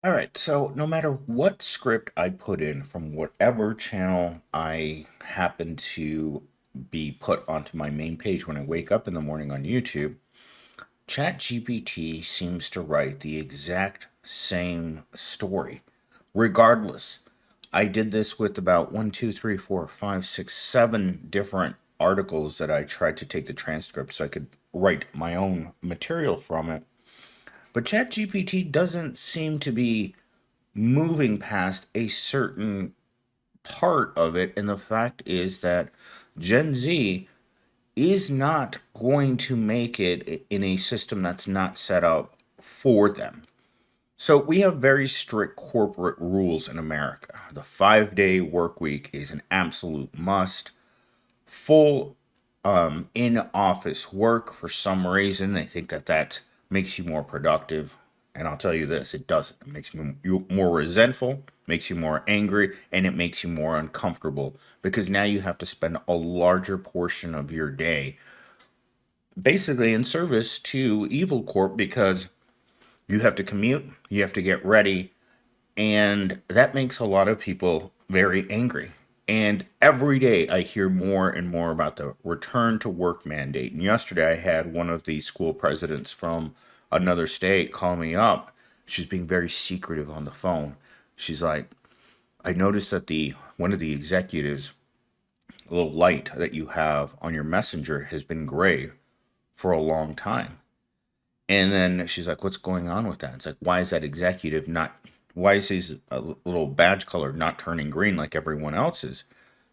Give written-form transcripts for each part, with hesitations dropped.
All right, so no matter what script I put in from whatever channel I happen to be put onto my main page when I wake up in the morning on YouTube, ChatGPT seems to write the exact same story, regardless. I did this with about one, two, three, four, five, six, seven different articles that I tried to take the transcript so I could write my own material from it. But ChatGPT doesn't seem to be moving past a certain part of it. And the fact is that Gen Z is not going to make it in a system that's not set up for them. So we have very strict corporate rules in America. The 5 day work week is an absolute must. Full in office work, for some reason they think that that makes you more productive, and I'll tell you this, it doesn't. It makes you more resentful, makes you more angry, and it makes you more uncomfortable because now you have to spend a larger portion of your day basically in service to evil corp because you have to commute, you have to get ready, and that makes a lot of people very angry. And every day I hear more and more about the return to work mandate. And yesterday I had one of the school presidents from another state call me up. She's being very secretive on the phone. She's like, I noticed that the one of the executives, a little light that you have on your messenger has been gray for a long time. And then she's like, "What's going on with that?" It's like, "Why is that executive not? Why is his little badge color not turning green like everyone else's?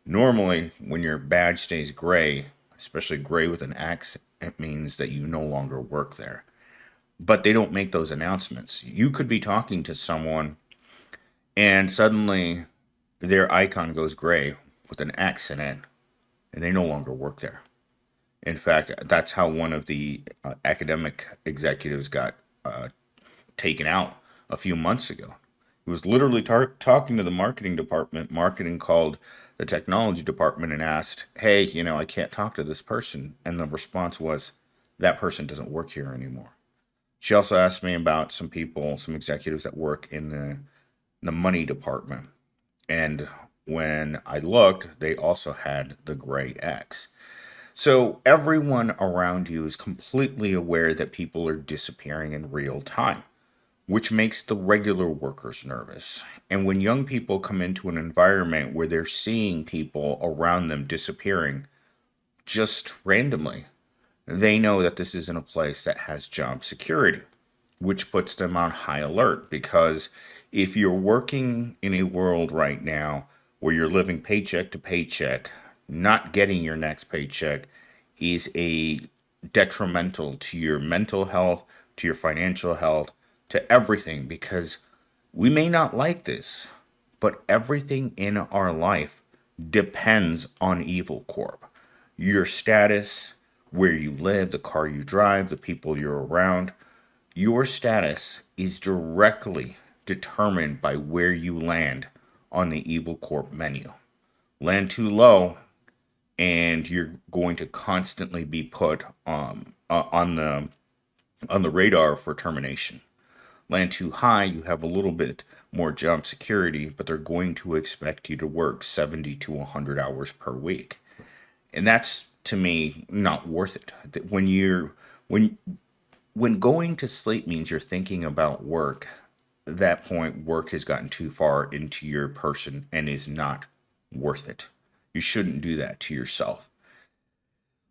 Normally, when your badge stays gray, especially gray with an X, it means that you no longer work there. But they don't make those announcements. You could be talking to someone, and suddenly their icon goes gray with an X in it, and they no longer work there. In fact, that's how one of the academic executives got taken out a few months ago. He was literally talking to the marketing department. Marketing called the technology department and asked, "Hey, I can't talk to this person." And the response was, "That person doesn't work here anymore." She also asked me about some people, some executives that work in the money department. And when I looked, they also had the gray X. So everyone around you is completely aware that people are disappearing in real time, which makes the regular workers nervous. And when young people come into an environment where they're seeing people around them disappearing just randomly, they know that this isn't a place that has job security, which puts them on high alert. Because if you're working in a world right now where you're living paycheck to paycheck, not getting your next paycheck is a detrimental to your mental health, to your financial health, to everything, because we may not like this, but everything in our life depends on Evil Corp. Your status, where you live, the car you drive, the people you're around, your status is directly determined by where you land on the Evil Corp menu. Land too low, and you're going to constantly be put on the radar for termination. Land too high, you have a little bit more job security, but they're going to expect you to work 70 to 100 hours per week. And that's to me not worth it. When when going to sleep means you're thinking about work, at that point work has gotten too far into your person and is not worth it. You shouldn't do that to yourself.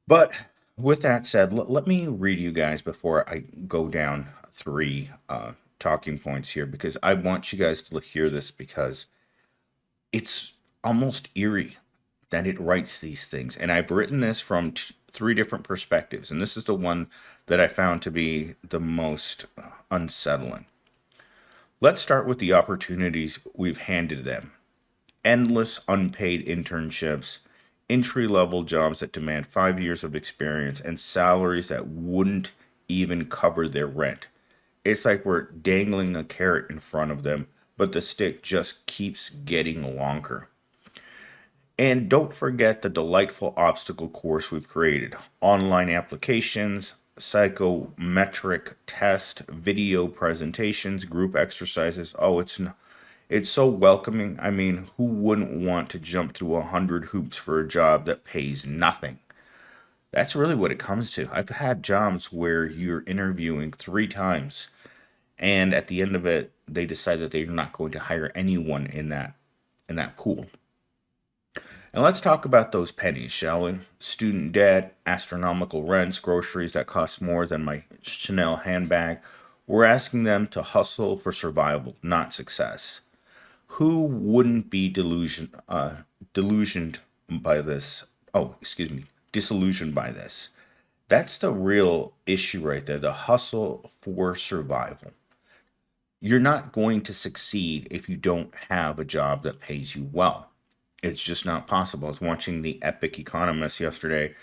But with that said, let me read you guys before I go down three talking points here, because I want you guys to hear this because it's almost eerie that it writes these things. And I've written this from three different perspectives, and this is the one that I found to be the most unsettling. Let's start with the opportunities we've handed them: endless unpaid internships, entry level jobs that demand 5 years of experience, and salaries that wouldn't even cover their rent. It's like we're dangling a carrot in front of them, but the stick just keeps getting longer. And don't forget the delightful obstacle course we've created: online applications, psychometric test, video presentations, group exercises. Oh, it's so welcoming. I mean, who wouldn't want to jump through 100 hoops for a job that pays nothing? That's really what it comes to. I've had jobs where you're interviewing 3 times, and at the end of it, they decide that they're not going to hire anyone in that pool. And let's talk about those pennies, shall we? Student debt, astronomical rents, groceries that cost more than my Chanel handbag. We're asking them to hustle for survival, not success. Who wouldn't be delusioned by this? Oh, excuse me, disillusioned by this. That's the real issue right there, the hustle for survival. You're not going to succeed if you don't have a job that pays you well. It's just not possible. I was watching The Epic Economist yesterday,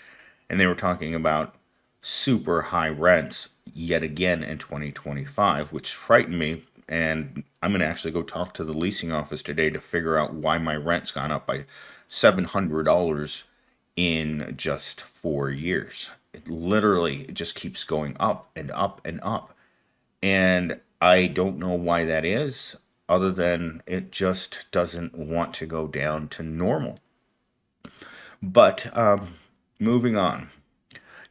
and they were talking about super high rents yet again in 2025, which frightened me. And I'm going to actually go talk to the leasing office today to figure out why my rent's gone up by $700 in just 4 years. It literally just keeps going up and up and up. And I don't know why that is, other than it just doesn't want to go down to normal. But moving on,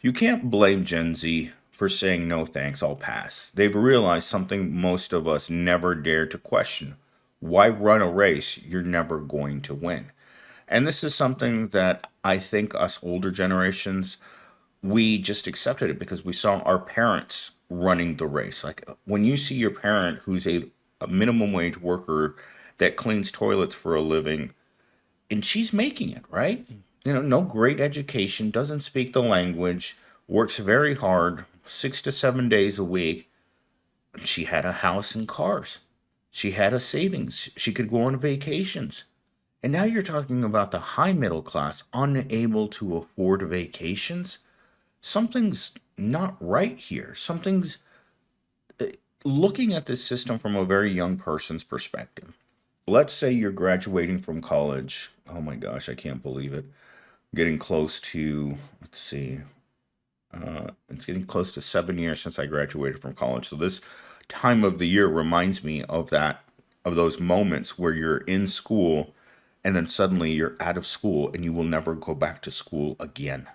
you can't blame Gen Z for saying no thanks, I'll pass. They've realized something most of us never dare to question. Why run a race you're never going to win? And this is something that I think us older generations, we just accepted it because we saw our parents running the race. Like when you see your parent who's a minimum wage worker that cleans toilets for a living, and she's making it, right? No great education, doesn't speak the language, works very hard, 6 to 7 days a week. She had a house and cars. She had a savings. She could go on vacations. And now you're talking about the high middle class unable to afford vacations. Something's not right here. Something's looking at this system from a very young person's perspective. Let's say you're graduating from college. Oh my gosh, I can't believe it. Getting close to, let's see, it's getting close to 7 years since I graduated from college. So this time of the year reminds me of those moments where you're in school and then suddenly you're out of school and you will never go back to school again.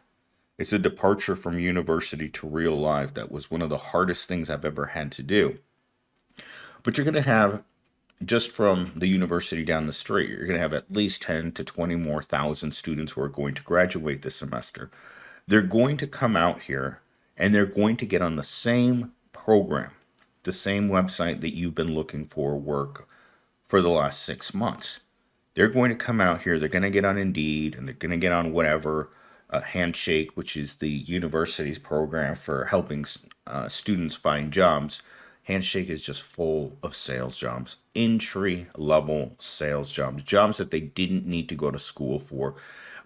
It's a departure from university to real life that was one of the hardest things I've ever had to do. But you're going to have, just from the university down the street, you're going to have at least 10 to 20 more thousand students who are going to graduate this semester. They're going to come out here and they're going to get on the same program, the same website that you've been looking for work for the last 6 months. They're going to come out here, they're going to get on Indeed, and they're going to get on whatever, Handshake, which is the university's program for helping students find jobs. Handshake is just full of sales jobs, entry level sales jobs, jobs that they didn't need to go to school for,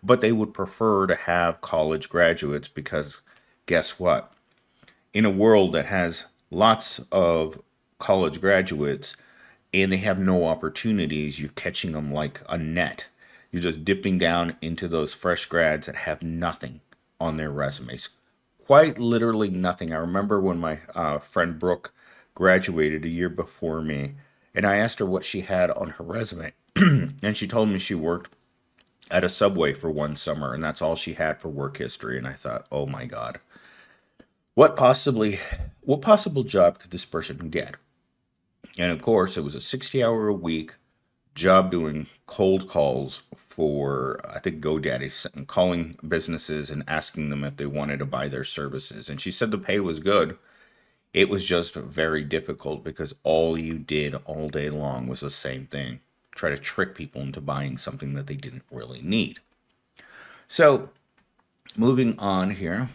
but they would prefer to have college graduates because guess what? In a world that has lots of college graduates and they have no opportunities, you're catching them like a net. You're just dipping down into those fresh grads that have nothing on their resumes. Quite literally nothing. I remember when my friend Brooke graduated a year before me, and I asked her what she had on her resume. And she told me she worked at a Subway for one summer, and that's all she had for work history. And I thought, oh my God, what possible job could this person get? And of course, it was a 60-hour a week job doing cold calls for, I think, GoDaddy, calling businesses and asking them if they wanted to buy their services. And she said the pay was good. It was just very difficult because all you did all day long was the same thing. Try to trick people into buying something that they didn't really need. So, moving on here.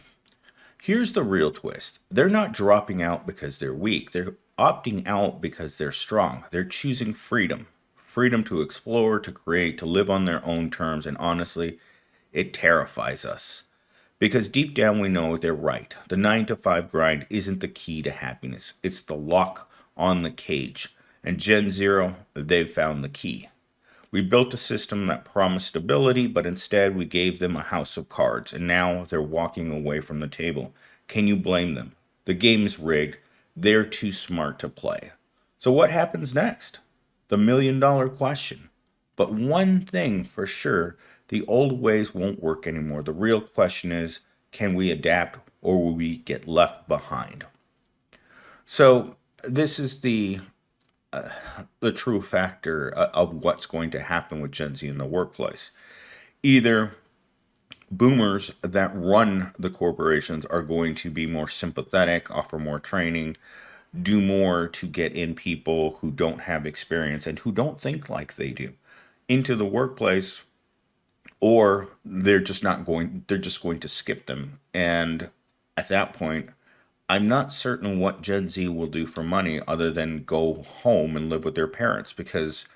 Here's the real twist. They're not dropping out because they're weak. They're opting out because they're strong. They're choosing freedom. Freedom to explore, to create, to live on their own terms. And honestly, it terrifies us. Because deep down we know they're right. The 9 to 5 grind isn't the key to happiness. It's the lock on the cage. And Gen Zero, they've found the key. We built a system that promised stability, but instead we gave them a house of cards. And now they're walking away from the table. Can you blame them? The game's rigged. They're too smart to play. So, what happens next? The $1 million question. But one thing for sure, the old ways won't work anymore. The real question is, can we adapt or will we get left behind? So, this is the true factor of what's going to happen with Gen Z in the workplace. Either boomers that run the corporations are going to be more sympathetic, offer more training, do more to get in people who don't have experience and who don't think like they do into the workplace, or they're just going to skip them. And at that point, I'm not certain what Gen Z will do for money other than go home and live with their parents, because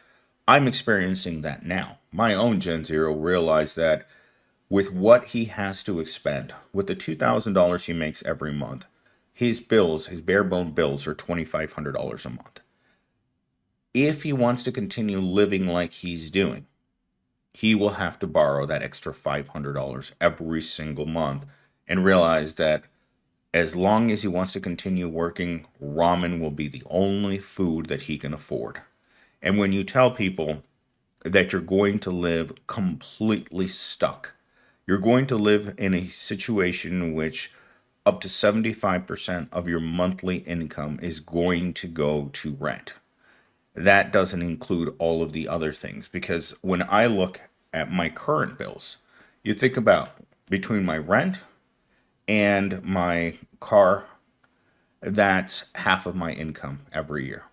I'm experiencing that now. My own Gen Zero realized that with what he has to expend, with the $2,000 he makes every month, his bills, his bare bone bills, are $2,500 a month. If he wants to continue living like he's doing, he will have to borrow that extra $500 every single month and realize that as long as he wants to continue working, ramen will be the only food that he can afford. And when you tell people that you're going to live completely stuck, you're going to live in a situation in which up to 75% of your monthly income is going to go to rent. That doesn't include all of the other things, because when I look at my current bills, you think about between my rent and my car, that's half of my income every year.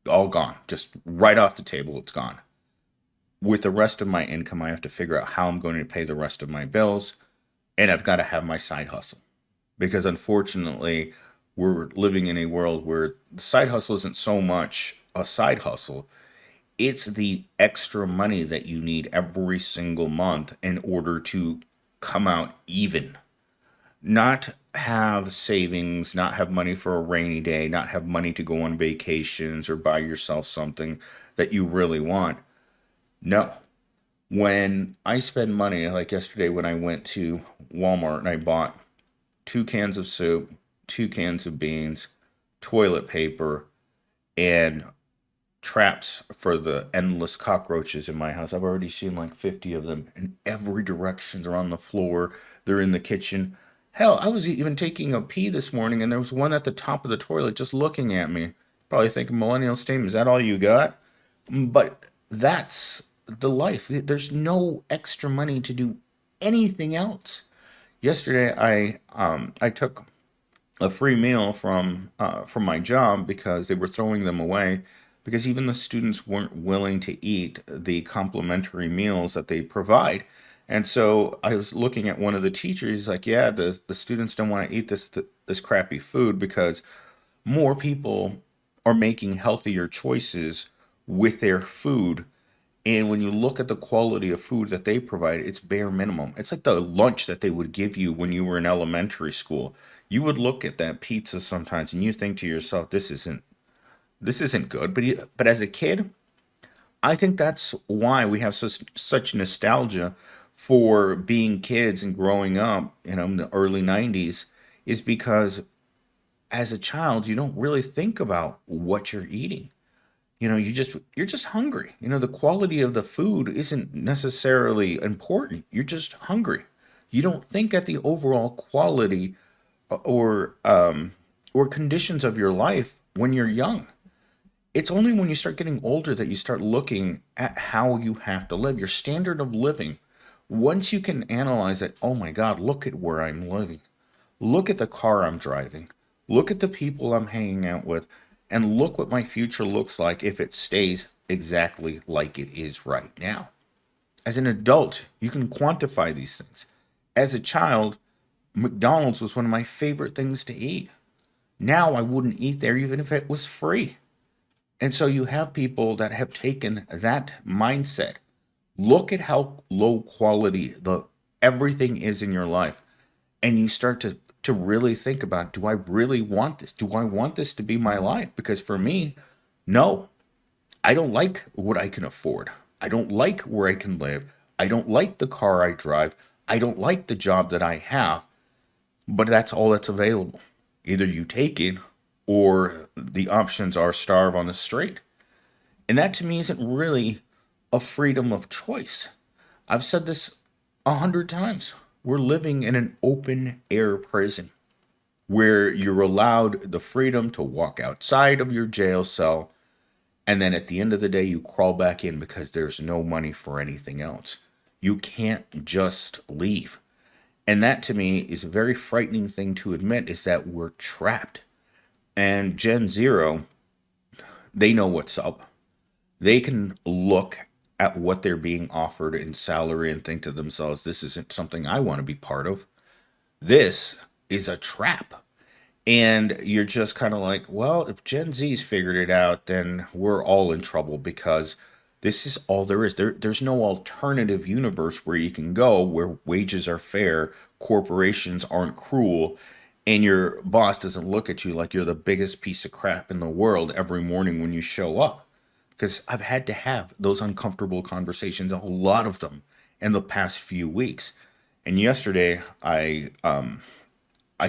All gone. Just right off the table, it's gone. With the rest of my income, I have to figure out how I'm going to pay the rest of my bills, and I've got to have my side hustle. Because unfortunately, we're living in a world where side hustle isn't so much a side hustle, it's the extra money that you need every single month in order to come out even. Not have savings, not have money for a rainy day, not have money to go on vacations or buy yourself something that you really want. No. When I spend money, like yesterday when I went to Walmart and I bought 2 cans of soup, 2 cans of beans, toilet paper, and traps for the endless cockroaches in my house. I've already seen like 50 of them in every direction. They're on the floor, they're in the kitchen. Hell, I was even taking a pee this morning and there was one at the top of the toilet just looking at me. Probably thinking, millennial steam, is that all you got? But that's the life. There's no extra money to do anything else. Yesterday, I took a free meal from my job because they were throwing them away, because even the students weren't willing to eat the complimentary meals that they provide. And so I was looking at one of the teachers. He's like, "Yeah, the students don't want to eat this crappy food because more people are making healthier choices with their food. And when you look at the quality of food that they provide, it's bare minimum. It's like the lunch that they would give you when you were in elementary school. You would look at that pizza sometimes and you think to yourself, this isn't good. But as a kid, I think that's why we have such nostalgia for being kids and growing up, in the early 90s, is because as a child, you don't really think about what you're eating. You're just hungry. The quality of the food isn't necessarily important. You're just hungry. You don't think at the overall quality or conditions of your life when you're young. It's only when you start getting older that you start looking at how you have to live, your standard of living. Once you can analyze it, oh my God, look at where I'm living. Look at the car I'm driving. Look at the people I'm hanging out with. And look what my future looks like if it stays exactly like it is right now. As an adult, you can quantify these things. As a child, McDonald's was one of my favorite things to eat. Now I wouldn't eat there even if it was free. And so you have people that have taken that mindset. Look at how low quality the everything is in your life, and you start to really think about, do I really want this? Do I want this to be my life? Because for me, no. I don't like what I can afford. I don't like where I can live. I don't like the car I drive. I don't like the job that I have. but that's all that's available. Either you take it or the options are starve on the street. And that to me isn't really a freedom of choice. I've said this 100 times. We're living in an open air prison where you're allowed the freedom to walk outside of your jail cell, and then at the end of the day, you crawl back in because there's no money for anything else. You can't just leave. And that to me is a very frightening thing to admit, is that we're trapped. And Gen Zero, they know what's up. They can look at what they're being offered in salary and think to themselves, this isn't something I want to be part of. This is a trap. And you're just kind of like, well, if Gen Z's figured it out, then we're all in trouble because this is all there is. There's no alternative universe where you can go where wages are fair, corporations aren't cruel, and your boss doesn't look at you like you're the biggest piece of crap in the world every morning when you show up. Because I've had to have those uncomfortable conversations, a lot of them, in the past few weeks. And yesterday, I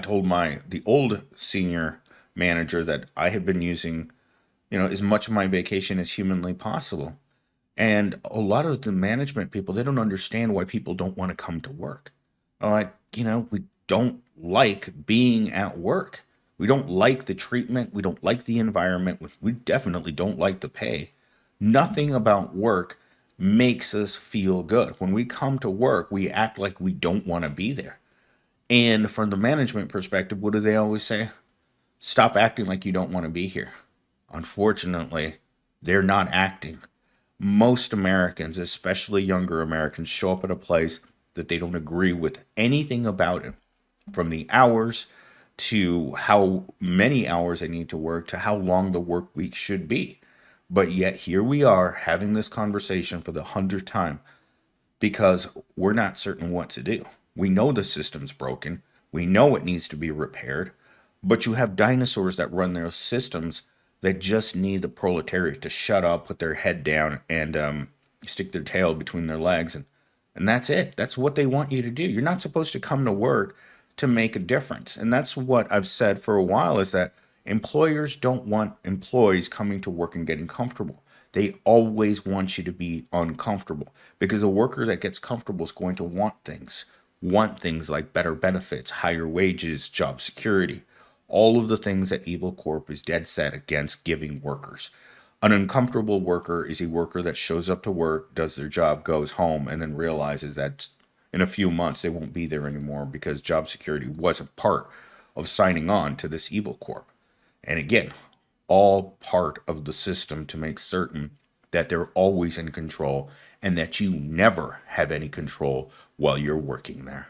told the old senior manager that I had been using, as much of my vacation as humanly possible. And a lot of the management people, they don't understand why people don't want to come to work. Like, we don't like being at work. We don't like the treatment. We don't like the environment. We definitely don't like the pay. Nothing about work makes us feel good. When we come to work, we act like we don't want to be there. And from the management perspective, what do they always say? Stop acting like you don't want to be here. Unfortunately, they're not acting. Most Americans, especially younger Americans, show up at a place that they don't agree with anything about it, from the hours to how many hours they need to work to how long the work week should be. But yet here we are having this conversation for the 100th time because we're not certain what to do. We know the system's broken. We know it needs to be repaired. But you have dinosaurs that run their systems that just need the proletariat to shut up, put their head down, and stick their tail between their legs. And that's it. That's what they want you to do. You're not supposed to come to work to make a difference. And that's what I've said for a while, is that employers don't want employees coming to work and getting comfortable. They always want you to be uncomfortable, because a worker that gets comfortable is going to want things like better benefits, higher wages, job security, all of the things that Evil Corp is dead set against giving workers. An uncomfortable worker is a worker that shows up to work, does their job, goes home, and then realizes that in a few months they won't be there anymore because job security wasn't part of signing on to this Evil Corp. And again, all part of the system to make certain that they're always in control and that you never have any control while you're working there.